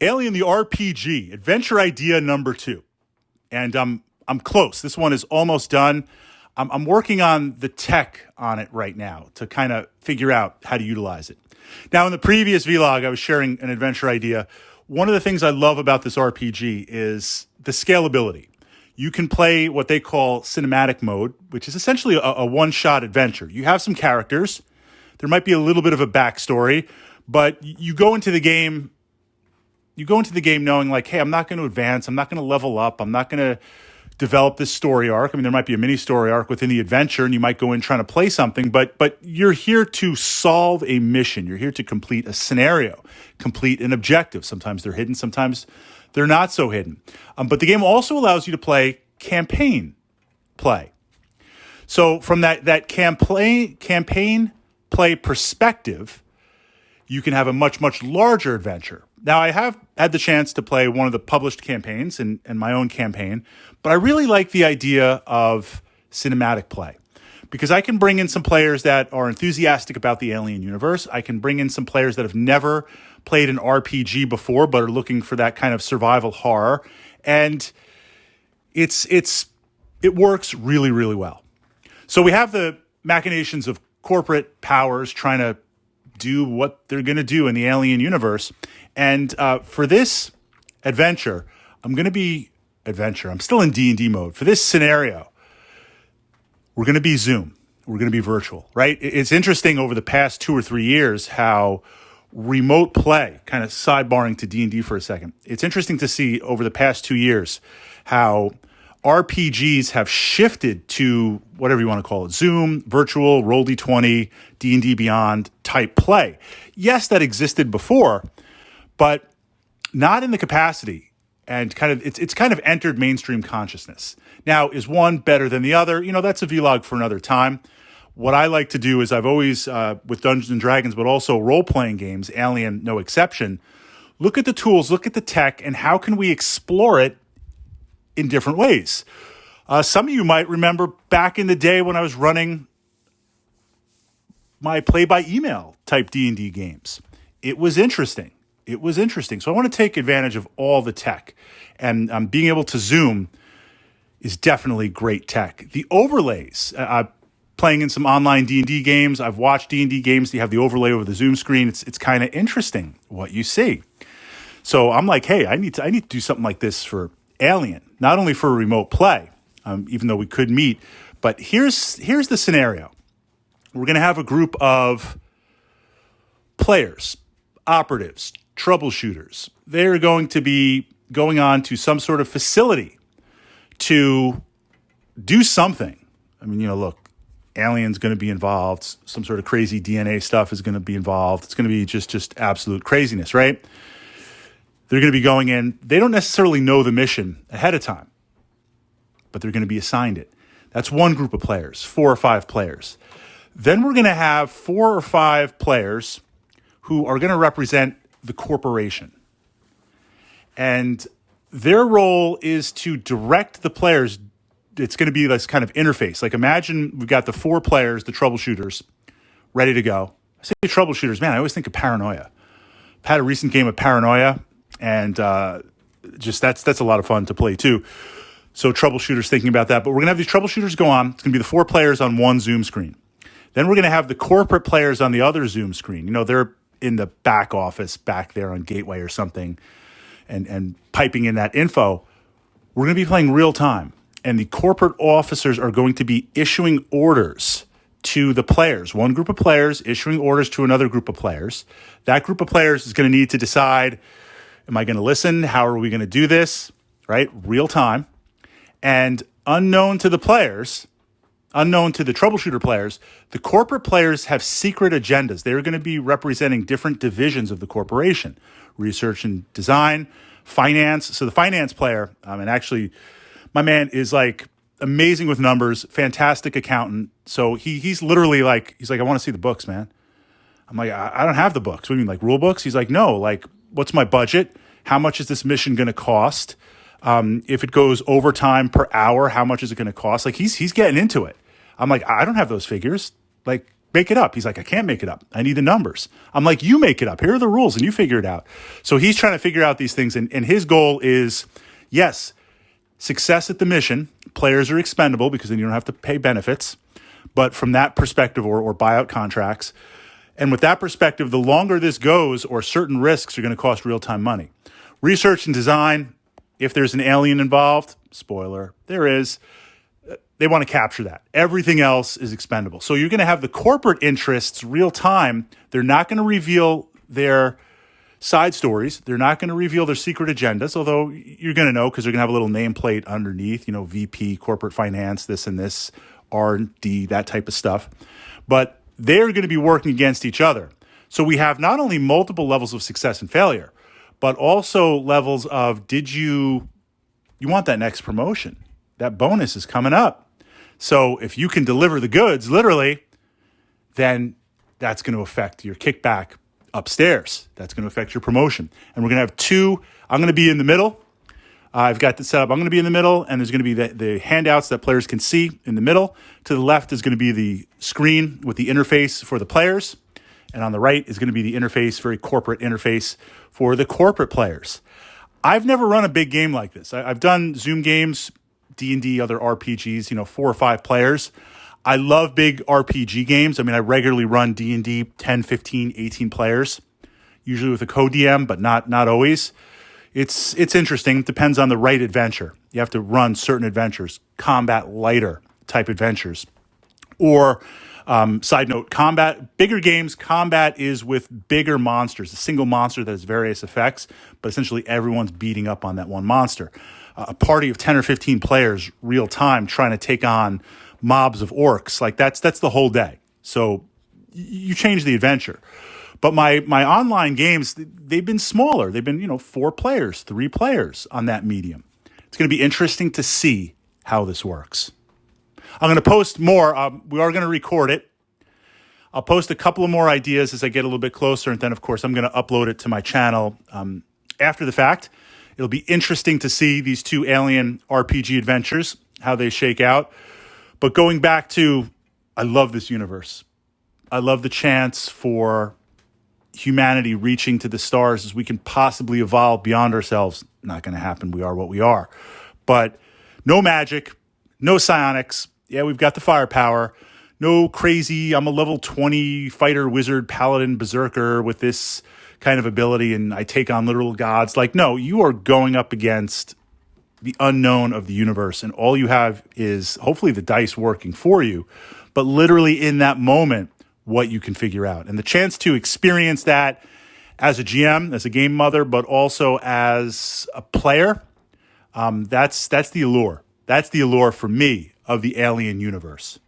Alien the RPG, adventure idea number 2. And I'm close. This one is almost done. I'm working on the tech on it right now to kind of figure out how to utilize it. Now, in the previous vlog, I was sharing an adventure idea. One of the things I love about this RPG is the scalability. You can play what they call cinematic mode, which is essentially a one-shot adventure. You have some characters. There might be a little bit of a backstory, but you go into the game knowing like, hey, I'm not going to advance. I'm not going to level up. I'm not going to develop this story arc. I mean, there might be a mini story arc within the adventure and you might go in trying to play something, but you're here to solve a mission. You're here to complete a scenario, complete an objective. Sometimes they're hidden. Sometimes they're not so hidden. But the game also allows you to play campaign play. So from that campaign play perspective, you can have a much, much larger adventure. Now, I have had the chance to play one of the published campaigns and my own campaign, but I really like the idea of cinematic play because I can bring in some players that are enthusiastic about the Alien universe. I can bring in some players that have never played an RPG before but are looking for that kind of survival horror. And it works really, really well. So we have the machinations of corporate powers trying to do what they're going to do in the Alien universe. And for this adventure, I'm still in D&D mode. For this scenario, we're going to be Zoom. We're going to be virtual, right? It's interesting over the past 2 or 3 years how remote play, kind of sidebarring to D&D for a second. It's interesting to see over the past 2 years how RPGs have shifted to whatever you want to call it, Zoom, virtual, Roll-D20, D&D Beyond type play. Yes, that existed before, but not in the capacity and it's kind of entered mainstream consciousness. Now, is one better than the other? That's a vlog for another time. What I like to do is I've always, with Dungeons and Dragons, but also role-playing games, Alien no exception, look at the tools, look at the tech, and how can we explore it in different ways. Some of you might remember back in the day when I was running my play-by-email type D&D games. It was interesting. So I want to take advantage of all the tech. And being able to Zoom is definitely great tech. The overlays, playing in some online D&D games. I've watched D&D games. You have the overlay over the Zoom screen. It's kind of interesting what you see. So I'm like, hey, I need to do something like this for Alien, not only for remote play, even though we could meet, but here's the scenario. We're going to have a group of players, operatives, troubleshooters. They're going to be going on to some sort of facility to do something. I mean, look, Alien's going to be involved. Some sort of crazy DNA stuff is going to be involved. It's going to be just absolute craziness, right? They're going to be going in. They don't necessarily know the mission ahead of time, but they're going to be assigned it. That's one group of players, 4 or 5 players. Then we're going to have 4 or 5 players who are going to represent the corporation. And their role is to direct the players. It's going to be this kind of interface. Like imagine we've got the 4 players, the troubleshooters, ready to go. I say troubleshooters, man, I always think of Paranoia. I've had a recent game of Paranoia, and that's a lot of fun to play too. So troubleshooters thinking about that. But we're going to have these troubleshooters go on. It's going to be the 4 players on one Zoom screen. Then we're going to have the corporate players on the other Zoom screen. They're in the back office back there on Gateway or something and piping in that info. We're going to be playing real time. And the corporate officers are going to be issuing orders to the players. One group of players issuing orders to another group of players. That group of players is going to need to decide, am I going to listen? How are we going to do this? Right? Real time. And unknown to the players, unknown to the troubleshooter players, the corporate players have secret agendas. They're going to be representing different divisions of the corporation. Research and design, finance. So the finance player, and actually my man is like amazing with numbers, fantastic accountant. So he's literally like, I want to see the books, man. I'm like, I don't have the books. What do you mean, like rule books? He's like, no, like what's my budget? How much is this mission going to cost? If it goes overtime per hour, how much is it going to cost? Like he's getting into it. I'm like, I don't have those figures. Like make it up. He's like, I can't make it up. I need the numbers. I'm like, you make it up. Here are the rules and you figure it out. So he's trying to figure out these things. And his goal is, yes, success at the mission. Players are expendable because then you don't have to pay benefits. But from that perspective, or buyout contracts, and with that perspective, the longer this goes, or certain risks are going to cost real-time money. Research and design, if there's an alien involved, spoiler, there is, they want to capture that. Everything else is expendable. So you're going to have the corporate interests real-time. They're not going to reveal their side stories. They're not going to reveal their secret agendas, although you're going to know because they're going to have a little nameplate underneath, VP, corporate finance, this and this, R&D, that type of stuff. But they're going to be working against each other. So we have not only multiple levels of success and failure, but also levels of, you want that next promotion. That bonus is coming up. So if you can deliver the goods, literally, then that's going to affect your kickback upstairs. That's going to affect your promotion. And we're going to have two. I'm going to be in the middle. I've got this set up. I'm going to be in the middle, and there's going to be the handouts that players can see in the middle. To the left is going to be the screen with the interface for the players. And on the right is going to be the interface, very corporate interface for the corporate players. I've never run a big game like this. I've done Zoom games, D&D, other RPGs, 4 or 5 players. I love big RPG games. I mean, I regularly run D&D 10, 15, 18 players, usually with a co-DM, but not always. It's interesting. It depends on the right adventure. You have to run certain adventures, combat lighter type adventures. Or, side note, bigger games, combat is with bigger monsters, a single monster that has various effects, but essentially everyone's beating up on that one monster. A party of 10 or 15 players, real time, trying to take on mobs of orcs, like that's the whole day. So you change the adventure. But my online games, they've been smaller. They've been, 4 players, 3 players on that medium. It's going to be interesting to see how this works. I'm going to post more. We are going to record it. I'll post a couple of more ideas as I get a little bit closer. And then, of course, I'm going to upload it to my channel after the fact. It'll be interesting to see these 2 alien RPG adventures, how they shake out. But going back to, I love this universe. I love the chance for humanity reaching to the stars as we can possibly evolve beyond ourselves. Not going to happen. We are what we are. But no magic, no psionics. Yeah, we've got the firepower. No crazy, I'm a level 20 fighter, wizard, paladin, berserker with this kind of ability and I take on literal gods. Like, no, you are going up against the unknown of the universe. And all you have is hopefully the dice working for you, but literally in that moment, what you can figure out. And the chance to experience that as a GM, as a game mother, but also as a player, that's the allure. That's the allure for me of the alien universe.